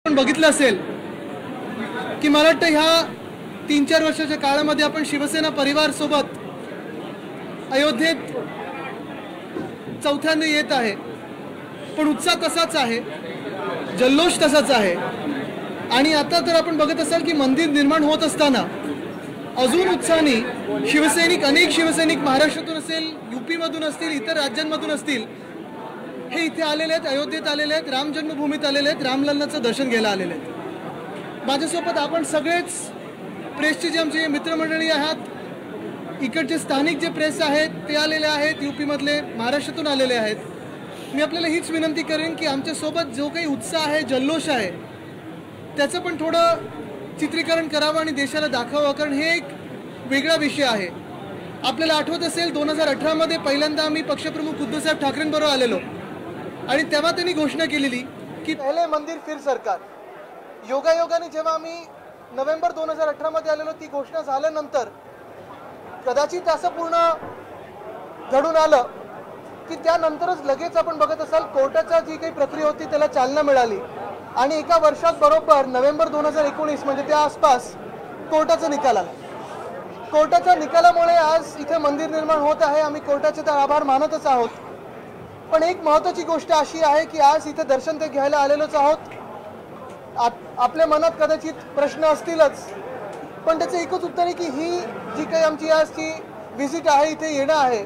आपण बघितलं असेल की मला वाटतं ह्या 3-4 वर्षाच्या काळामध्ये आपण शिवसेना परिवार सोबत अयोध्येत चौथ्यांदा येत आहे, पण उत्साह तसाच आहे, जल्लोष तसाच आहे। आणि आता तर आपण बघत असाल की मंदिर निर्माण होत असताना अजून उत्साहाने अनेक शिवसैनिक महाराष्ट्रातून असेल, यूपी मधून असतील, इतर राज्यांमधून असतील, हे इथे आलेले आहेत, अयोध्येत आलेले आहेत, राम जन्मभूमीत आलेले आहेत, रामलल्लाचं दर्शन घ्यायला आलेले आहेत। माझ्यासोबत आपण सगळेच प्रेसचे जे आमचे मित्रमंडळी आहात, इकडचे स्थानिक जे प्रेस आहेत ते आलेले आहेत, यूपी मधले, महाराष्ट्रातून आलेले आहेत। मी आपल्याला हीच विनंती करेन की आमच्यासोबत जो काही उत्साह आहे, जल्लोष आहे, त्याचं पण थोडं चित्रीकरण करावं आणि देशाला दाखवावं, कारण हे एक वेगळा विषय आहे। आपल्याला आठवत असेल 2018 मध्ये पहिल्यांदा आम्ही पक्षप्रमुख उद्धवसाहेब ठाकरेंबरोबर आलेलो आणि तेव्हा त्यांनी घोषणा केलेली की पहिले मंदिर फिर सरकार। योगायोगाने जेव्हा आम्ही नोव्हेंबर 2018 मध्ये आलेलो, ती घोषणा झाल्यानंतर कदाचित असं पूर्ण घडून आलं की त्यानंतरच लगेच आपण बघत असाल कोर्टाची जी काही प्रक्रिया होती त्याला चालना मिळाली आणि एका वर्षात बरोबर नोव्हेंबर 2019 म्हणजे त्या आसपास कोर्टाचा निकाल आला। कोर्टाच्या निकालामुळे आज इथे मंदिर निर्माण होत आहे। आम्ही कोर्टाचे तर आभार मानतच आहोत, पण एक महत्त्वाची गोष्ट अशी आहे की आज इथे दर्शन ते घ्यायला आलेलोच आहोत। आपल्या मनात कदाचित प्रश्न असतीलच, पण त्याचं एकच उत्तर आहे की ही जी काही आमची आजची व्हिजिट आहे, इथे येणं आहे,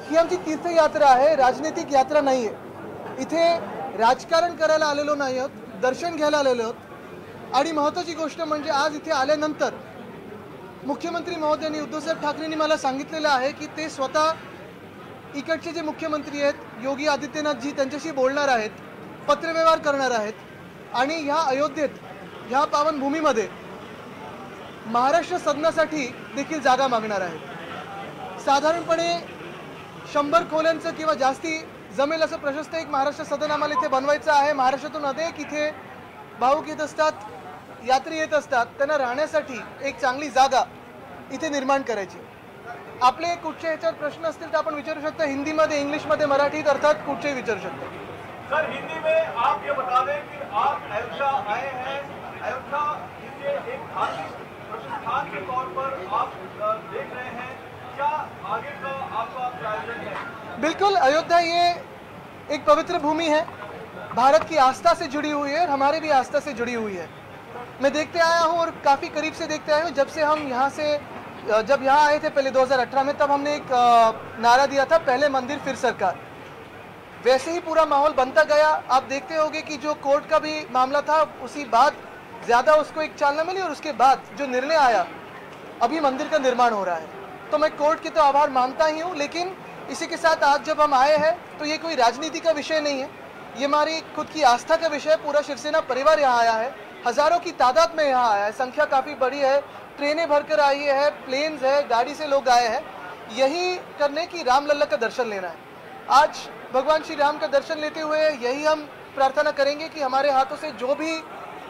ही आमची तीर्थयात्रा आहे, राजनैतिक यात्रा नाही आहे। इथे राजकारण करायला आलेलो नाही आहोत, दर्शन घ्यायला आलेलो आहोत। आणि महत्त्वाची गोष्ट म्हणजे आज इथे आल्यानंतर मुख्यमंत्री महोदयांनी, उद्धवसाहेब ठाकरेंनी मला सांगितलेलं आहे की ते स्वतः इकडचे जे मुख्यमंत्री आहेत योगी आदित्यनाथजी त्यांच्याशी बोलणार आहेत, पत्रव्यवहार करणार आहेत आणि ह्या अयोध्येत, ह्या पावनभूमीमध्ये महाराष्ट्र सदनासाठी देखील जागा मागणार आहेत। साधारणपणे 100 खोल्यांचं किंवा जास्ती जमेल असं प्रशस्त एक महाराष्ट्र सदन आम्हाला इथे बनवायचं आहे। महाराष्ट्रातून अनेक इथे भाविक येत असतात, यात्री येत असतात, त्यांना राहण्यासाठी एक चांगली जागा इथे निर्माण करायची। आपले कुठचे ह्याच्यावर प्रश्न असतील तर आपण विचारू शकता, हिंदीमध्ये, इंग्लिशमध्ये, मराठीत, अर्थात कुठचेही विचारू शकता। सर, हिंदी में आप ये बता दें कि आप अयोध्या आए हैं, अयोध्या इसे एक धार्मिक प्रतिष्ठान के तौर पर आप देख रहे हैं, क्या आगे का आपका प्रायोजन है? बिल्कुल, अयोध्या ये एक पवित्र भूमि है, भारत की आस्था से जुड़ी हुई है और हमारे भी आस्था से जुड़ी हुई है। मैं देखते आया हूँ और काफ़ी करीब से देखते आया हूँ। जब यहाँ आए थे पहले 2018 में, तब हमने एक नारा दिया था, पहले मंदिर फिर सरकार। वैसे ही पूरा माहौल बनता गया। आप देखते होंगे कि जो कोर्ट का भी मामला था, उसी बाद ज़्यादा उसको एक चालना मिली और उसके बाद जो निर्णय आया, अभी मंदिर का निर्माण हो रहा है। तो मैं कोर्ट की तो आभार मानता ही हूँ, लेकिन इसी के साथ आज जब हम आए हैं तो ये कोई राजनीति का विषय नहीं है, ये हमारी खुद की आस्था का विषय है। पूरा शिवसेना परिवार यहाँ आया है, हज़ारों की तादाद में यहाँ आया है, संख्या काफ़ी बड़ी है, ट्रेनें भरकर आई है, प्लेन्स है, गाड़ी से लोग आए हैं, यही करने की रामलल्ला का दर्शन लेना है। आज भगवान श्री राम का दर्शन लेते हुए यही हम प्रार्थना करेंगे कि हमारे हाथों से जो भी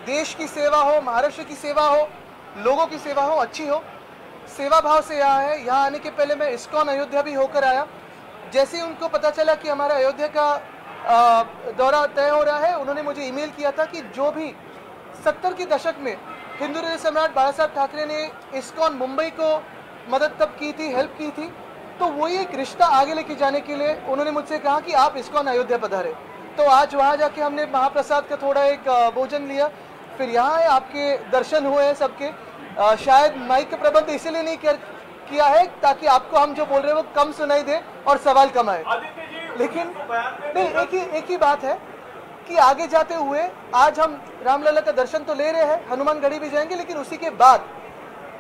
देश की सेवा हो, महाराष्ट्र की सेवा हो, लोगों की सेवा हो, अच्छी हो। सेवा भाव से यहाँ है। यहाँ आने के पहले मैं इस्कॉन अयोध्या भी होकर आया। जैसे ही उनको पता चला कि हमारा अयोध्या का दौरा तय हो रहा है, उन्होंने मुझे ईमेल किया था कि जो भी 70 के दशक में हिंदू हृदय सम्राट बाला साहब ठाकरे ने इस्कॉन मुंबई को मदद तब की थी, हेल्प की थी, तो वही एक रिश्ता आगे लेके जाने के लिए उन्होंने मुझसे कहा कि आप इस्कॉन अयोध्या पधारे। तो आज वहाँ जाके हमने महाप्रसाद का थोड़ा एक भोजन लिया, फिर यहाँ आपके दर्शन हुए हैं सबके। शायद माइक का प्रबंध इसीलिए नहीं किया है ताकि आपको हम जो बोल रहे हैं वो कम सुनाई दे और सवाल कम आए, लेकिन नहीं, एक ही बात है कि आगे जाते हुए आज हम रामलल्ला का दर्शन तो ले रहे हैं, हनुमानगढ़ी भी जाएंगे, लेकिन उसी के बाद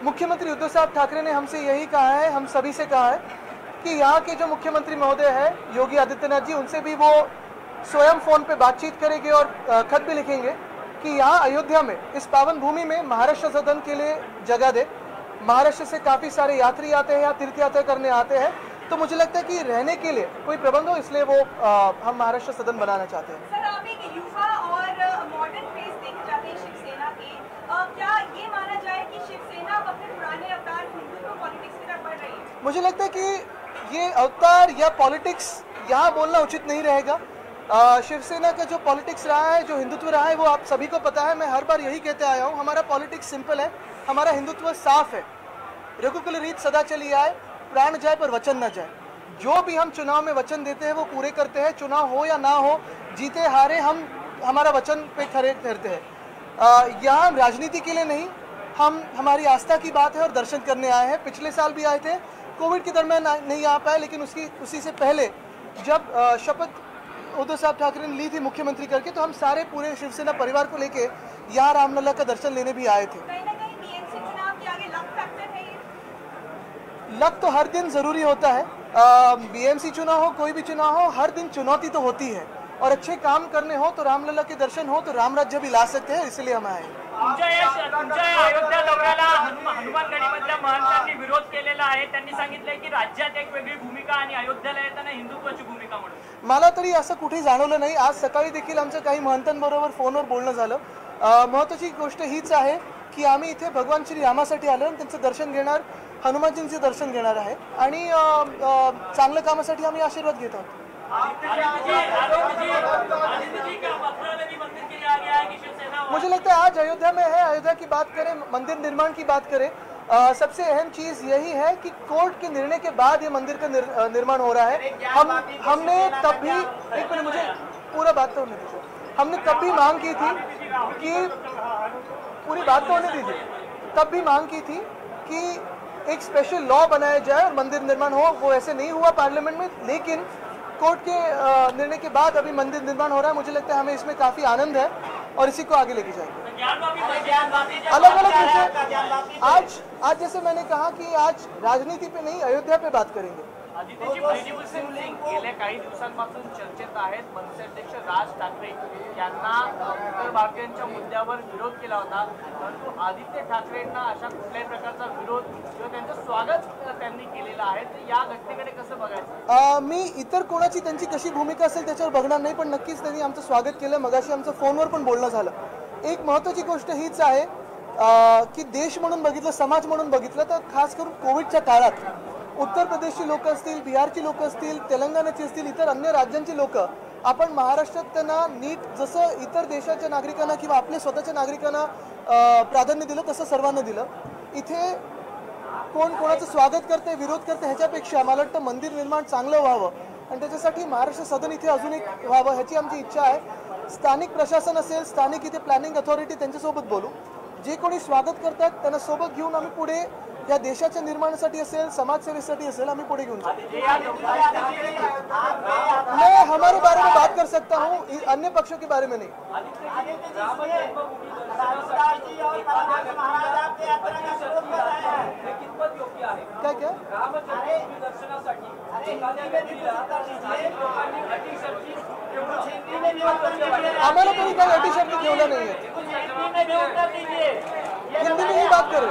मुख्यमंत्री उद्धव साहब ठाकरे ने हमसे यही कहा है, हम सभी से कहा है कि यहाँ के जो मुख्यमंत्री महोदय है योगी आदित्यनाथ जी, उनसे भी वो स्वयं फ़ोन पे बातचीत करेंगे और खत भी लिखेंगे कि यहाँ अयोध्या में, इस पावन भूमि में महाराष्ट्र सदन के लिए जगह दे। महाराष्ट्र से काफ़ी सारे यात्री आते हैं, यहाँ तीर्थ यात्रा करने आते हैं, तो मुझे लगता है कि रहने के लिए कोई प्रबंध हो, इसलिए वो हम महाराष्ट्र सदन बनाना चाहते हैं। सर, आप एक युवा और मॉडर्न फेस देखना चाहते हैं शिवसेना के, क्या ये माना जाए कि शिवसेना अपने पुराने अवतार हिंदुत्व पॉलिटिक्स की तरफ बढ़ रही है? मुझे लगता है कि ये अवतार या पॉलिटिक्स यहाँ बोलना उचित नहीं रहेगा। शिवसेना का जो पॉलिटिक्स रहा है, जो हिंदुत्व रहा है, वो आप सभी को पता है। मैं हर बार यही कहते आया हूँ, हमारा पॉलिटिक्स सिंपल है, हमारा हिंदुत्व साफ है। रघुकुल रीत सदा चली आए, प्राण जाए पर वचन न जाए। जो भी हम चुनाव में वचन देते हैं वो पूरे करते हैं, चुनाव हो या ना हो, जीते हारे हम हमारा वचन पे खरे ठहरते हैं। यहाँ हम राजनीति के लिए नहीं, हम हमारी आस्था की बात है और दर्शन करने आए हैं। पिछले साल भी आए थे, कोविड के दरमियान नहीं आ पाए, लेकिन उसी से पहले जब शपथ उद्धव साहब ठाकरे ने ली थी मुख्यमंत्री करके, तो हम सारे पूरे शिवसेना परिवार को लेके यहाँ रामलला का दर्शन लेने भी आए थे। कहीं ना कहीं बीएमसी चुनाव के आगे लक फैक्टर है ये? लक तो हर दिन जरूरी होता है। बीएमसी चुनाव हो, कोई भी चुनाव हो, हर दिन चुनौती तो होती है, और अच्छे काम करने हो तो रामलला के दर्शन हो तो राम राज्य भी ला सकते हैं, इसलिए हम आए। तुमच्या अयोध्या दौऱ्याला हनुमानगडीमधल्या महंतांनी विरोध केलेला आहे। त्यांनी सांगितलंय की राज्यात एक वेगळी भूमिका आणि अयोध्येला येताना हिंदुत्वाची भूमिका म्हणून। मला तरी असं कुठे जाणवलं नाही। आज सकाळी देखील आमचं काही महंतांबरोबर फोनवर बोलणं झालं। महत्त्वाची गोष्ट हीच आहे की आम्ही इथे भगवान श्री रामासाठी आलो आणि त्यांचं दर्शन घेणार, हनुमानजींचे दर्शन घेणार आहे, आणि चांगल्या कामासाठी आम्ही आशीर्वाद घेत आहोत। मुझे लगता है आज अयोध्या में है, अयोध्या की बात करें, मंदिर निर्माण की बात करें, सबसे अहम चीज यही है कि कोर्ट के निर्णय के बाद ये मंदिर का निर्माण हो रहा है। हमने तब भी, एक मिनट मुझे पूरा बात तो होने दीजिए, हमने तब भी मांग की थी कि पूरी बात तो होने दीजिए, तब भी मांग की थी कि एक स्पेशल लॉ बनाया जाए और मंदिर निर्माण हो। वो ऐसे नहीं हुआ पार्लियामेंट में, लेकिन कोर्ट के निर्णय के बाद अभी मंदिर निर्माण हो रहा है। मुझे लगता है हमें इसमें काफी आनंद है और इसी को आगे लेके जाएंगे। अलग अलग विषय, आज जैसे मैंने कहा कि आज राजनीति पे नहीं, अयोध्या पे बात करेंगे। ब्रिजभूषण सिंग गेल्या काही दिवसांपासून चर्चेत आहेत। मनसे अध्यक्ष राज ठाकरे यांना उत्तर भारतीयांच्या मुद्द्यावर विरोध केला होता, परंतु आदित्य ठाकरेंना अशा कुठल्याही प्रकारचा विरोध किंवा त्यांचं स्वागत त्यांनी केलेलं आहे। तर या घटनेकडे कसं बघायचं? मी इतर कोणाची त्यांची कशी भूमिका असेल त्याच्यावर बघणार नाही, पण नक्कीच त्यांनी आमचं स्वागत केलं। मगाशी आमचं फोनवर पण बोलणं झालं। एक महत्त्वाची गोष्ट हीच आहे की देश म्हणून बघितलं, समाज म्हणून बघितलं तर खास करून कोविडच्या काळात उत्तर प्रदेशची लोक असतील, बिहारची लोक असतील, तेलंगणाची असतील, इतर अन्य राज्यांची लोक, आपण महाराष्ट्रात त्यांना नीट जसं इतर देशाच्या नागरिकांना किंवा आपल्या स्वतःच्या नागरिकांना प्राधान्य दिलं तसं सर्वांना दिलं। इथे कोण कोणाचं स्वागत करते, विरोध करते, ह्याच्यापेक्षा मला वाटतं मंदिर निर्माण चांगलं व्हावं आणि त्याच्यासाठी महाराष्ट्र सदन इथे अजून एक व्हावं ह्याची आमची इच्छा आहे। स्थानिक प्रशासन असेल, स्थानिक इथे प्लॅनिंग अथॉरिटी, त्यांच्यासोबत बोलू। जे कोणी स्वागत करतात त्यांना सोबत घेऊन आम्ही पुढे या देशाच्या निर्माणासाठी असेल, समाजसेवेसाठी असेल, आम्ही पुढे घेऊन जाऊ। मैं हमारे बारे में बात कर सकता हूँ, अन्य पक्षों के बारे में नहीं। क्या क्या आम्हाला तरी काही अटी शर्ती ठेवल्या नाही आहेत। हिंदी में ही बात करें।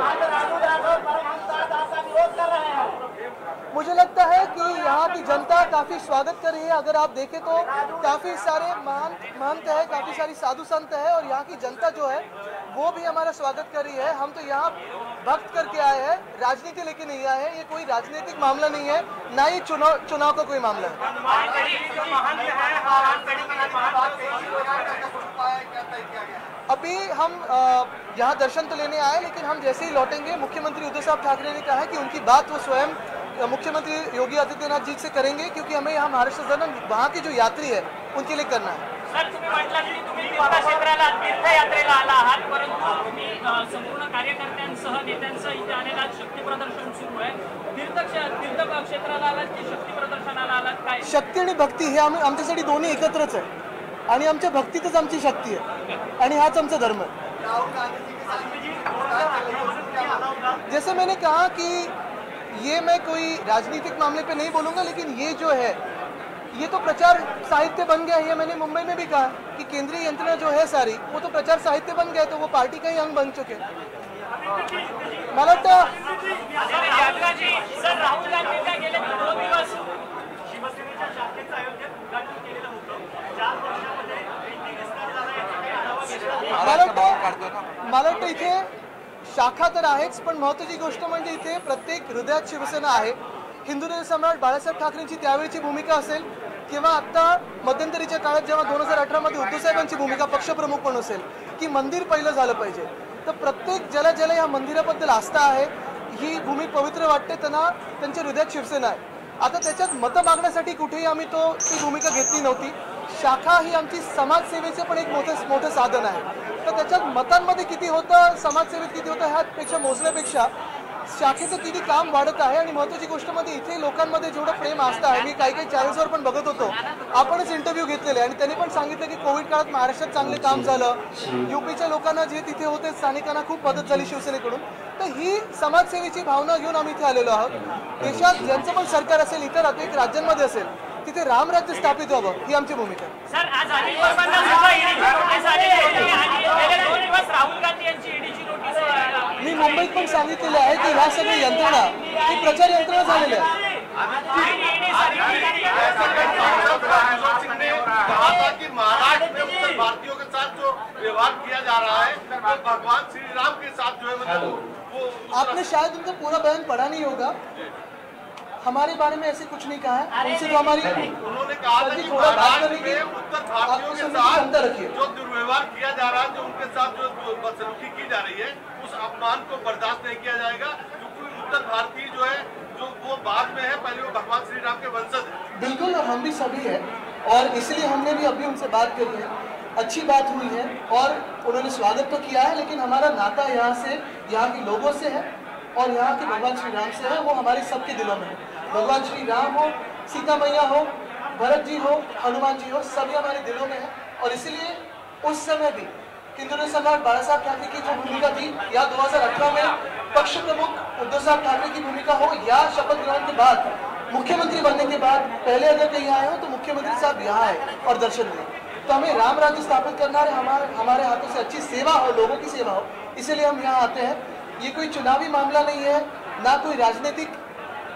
मुझे लगता है कि यहाँ की जनता काफी स्वागत कर रही है। अगर आप देखें तो काफी सारे महंत है, काफी सारी साधु संत है, और यहाँ की जनता जो है वो भी हमारा स्वागत कर रही है। हम तो यहाँ भक्त करके आए हैं, राजनीति लेके नहीं आए हैं। ये कोई राजनीतिक मामला नहीं है, ना ये चुनाव का कोई मामला है। अभी हम यहाँ दर्शन तो लेने आए, लेकिन हम जैसे ही लौटेंगे, मुख्यमंत्री उद्धव साहब ठाकरे ने कहा है कि उनकी बात वो स्वयं मुख्यमंत्री योगी आदित्यनाथ जी से करेंगे, क्योंकि हमें यहाँ महाराष्ट्र सदन वहाँ की जो यात्री है उनके लिए करना है। सर, तुम्ही म्हटलं की तुम्ही तीर्थक्षेत्राला तीर्थयात्रेला आला आहात, परंतु तुम्ही संपूर्ण कार्यकर्त्यांसह नेत्यांसह इथे आलेला शक्ती प्रदर्शन सुरू आहे। तीर्थक्षेत्राला आलात की शक्ती प्रदर्शनाला आलात? काय शक्ती आणि भक्ती हे आमच्यासाठी दोन्ही एकत्रच आहे, आणि आमच्या भक्तीतच आमची शक्ती आहे, आणि हाच आमचा धर्म है। जैसे मैंने कहा कि ये मैं कोई राजनीतिक मामले पे नहीं बोलूंगा, लेकिन ये जो है ये तो प्रचार साहित्य बन गया है। मैं मैंने मुंबई में भी कहा कि केंद्रीय यंत्रणा जो है सारी वो तो प्रचार साहित्य बन गया है, तो वो पार्टी का ही अंग बन चुके हैं। मला वाटतं सर, राहुल गांधी काय गेले 2 दिवस शिवसेनेच्या शाखेचं अयोध्येत उद्घाटन केलेलं होतं। 4 वर्षामध्ये मला वाटतं इथे शाखा तर आहेच, पण महत्त्वाची गोष्ट म्हणजे इथे प्रत्येक हृदयात शिवसेना आहे। हिंदू सम्राट बाळासाहेब ठाकरेंची त्यावेळची भूमिका असेल, किंवा आत्ता मध्यंतरीच्या काळात जेव्हा 2018मध्ये उद्धव साहेबांची भूमिका पक्षप्रमुख म्हणून असेल की मंदिर पहिलं झालं पाहिजे, तर प्रत्येक ज्याला या मंदिराबद्दल आस्था आहे, ही भूमी पवित्र वाटते, त्यांना त्यांच्या हृदयात शिवसेना आहे. आता त्याच्यात मतं मागण्यासाठी कुठेही आम्ही ती भूमिका घेतली नव्हती. शाखा ही आमची समाजसेवेचं पण एक मोठं साधन आहे. तर त्याच्यात मतांमध्ये किती होतं, समाजसेवेत किती होतं ह्यापेक्षा मोजण्यापेक्षा शाखेचं किती काम वाढत आहे. आणि महत्त्वाची गोष्ट म्हणजे इथे लोकांमध्ये जेवढं प्रेम आस्था आहे, मी काही चॅनल्सवर पण बघत होतो, आपणच इंटरव्ह्यू घेतलेले आणि त्यांनी पण सांगितलं की कोविड काळात महाराष्ट्रात चांगले काम झालं, यूपीच्या लोकांना जे तिथे होते स्थानिकांना खूप मदत झाली शिवसेनेकडून. तर ही समाजसेवेची भावना घेऊन आम्ही इथे आलेलो आहोत. देशात ज्यांचं पण सरकार असेल, इतर अनेक राज्यांमध्ये असेल, तिथे रामराज्य स्थापित व्हावं ही आमची भूमिका आहे. सर, आज अनिल परबांना सुद्धा ईडीची नोटीस आलेली होती आणि गेले 2 दिवस राहुल गांधी यांची ईडीची नोटीस आहे. मी मुंबईत पण सांगितलेलं आहे की ह्या सगळी यंत्रणा ही प्रचार यंत्रणा झालेल्या आहे. महाराष्ट्र में उत्तर भारतीयों के साथ जो व्यवहार किया जा रहा है, तो भगवान श्री राम के साथ जो है मतलब वो आपने शायद उनका पूरा बयान पढ़ा नहीं होगा. हमारे बारे में ऐसे कुछ नहीं कहा है. उनसे तो हमारी उन्होंने कहा था कि थोड़ा बात महाराष्ट्र करने की में उत्तर भारतीयों के अंदर साथ रखिए. जो दुर्व्यवहार किया जा रहा है, जो उनके साथ जो बदसलूकी की जा रही है, उस अपमान को बर्दाश्त नहीं किया जाएगा. क्योंकि उत्तर भारतीय जो है, जो वो बाद में है, पहले वो भगवान श्री राम के वंशज है. बिल्कुल, और हम भी सभी है और इसलिए हमने भी अभी उनसे बात करी है. अच्छी बात हुई है और उन्होंने स्वागत तो किया है, लेकिन हमारा नाता यहाँ से, यहाँ के लोगों से है और यहाँ के भगवान श्री राम से है. वो हमारे सबके दिलों में है. भगवान श्री राम हो, सीता मैया हो, भरत जी हो, हनुमान जी हो, सभी हमारे दिलों में है. और इसलिए उस समय भी केंद्रीय सम्राट बाला साहब ठाकरे की जो भूमिका थी, या 2018 में पक्ष प्रमुख उद्धव साहब ठाकरे की भूमिका हो, या शपथ ग्रहण के बाद मुख्यमंत्री बनने के बाद पहले अगर कहीं आए हो तो मुख्यमंत्री साहब यहाँ आए और दर्शन दिए. तो हमें राम राज्य स्थापित करना है, हमारे हाथों से अच्छी सेवा हो, लोगों की सेवा हो, इसलिए हम यहाँ आते हैं. ये कोई चुनावी मामला नहीं है, ना कोई राजनीतिक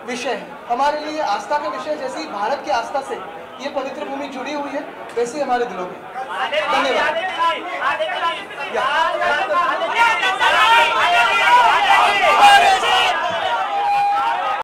विषय है. हमारे लिए आस्था का विषय, जैसे ही भारत की आस्था से ये पवित्र भूमि जुड़ी हुई है, वैसे ही हमारे दिलों में. धन्यवाद.